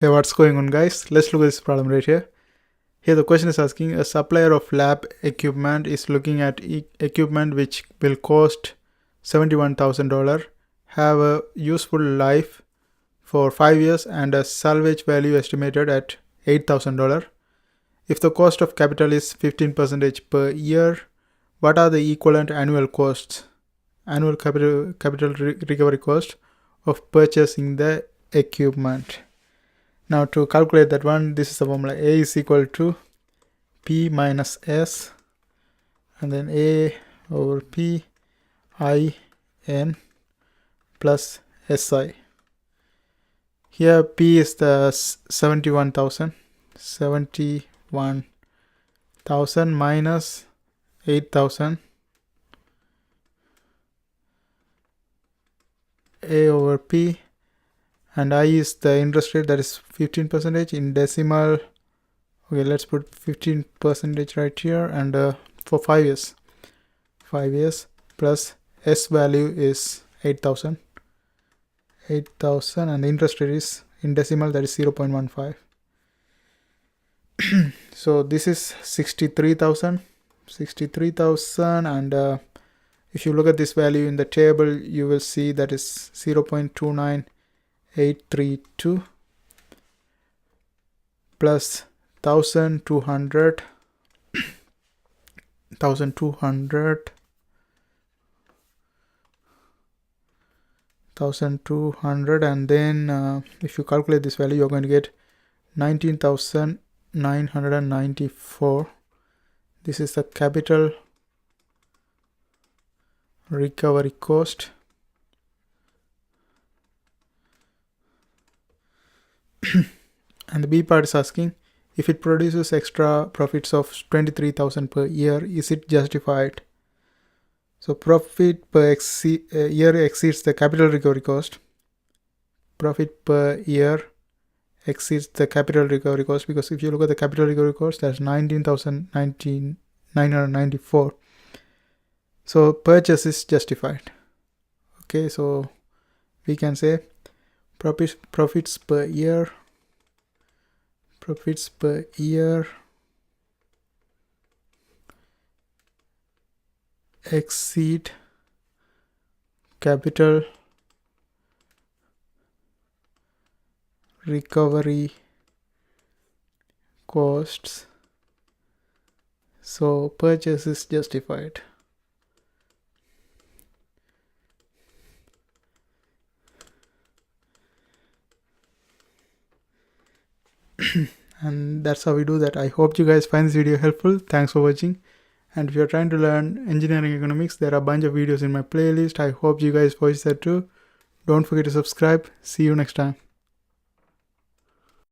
Hey, what's going on, guys? Let's look at this problem right here. Here the question is asking, a supplier of lab equipment is looking at equipment which will cost $71,000, have a useful life for 5 years and a salvage value estimated at $8,000. If the cost of capital is 15% per year, what are the equivalent annual costs, annual capital recovery cost of purchasing the equipment? Now to calculate that one, this is the formula. A is equal to P minus S, and then A over P I N plus SI. Here P is the 71,000 minus 8,000. A over P, and I is the interest rate, that is 15% in decimal. Okay, let's put 15% right here, and for 5 years, 5 years, plus S value is 8,000, and the interest rate is in decimal, that is 0.15. So this is 63,000, and if you look at this value in the table, you will see that is 0.29832 plus 1,200, and then if you calculate this value, you're going to get 19,994. This is the capital recovery cost. And the B part is asking, if it produces extra profits of 23,000 per year, is it justified? So profit per year exceeds the capital recovery cost. Profit per year exceeds the capital recovery cost, because if you look at the capital recovery cost, that's 19,994. So purchase is justified. Okay, so we can say profits per year exceed capital recovery costs, so purchase is justified. And that's how we do that. I hope you guys find this video helpful. Thanks for watching. And if you're trying to learn engineering economics, there are a bunch of videos in my playlist. I hope you guys watch that too. Don't forget to subscribe. See you next time.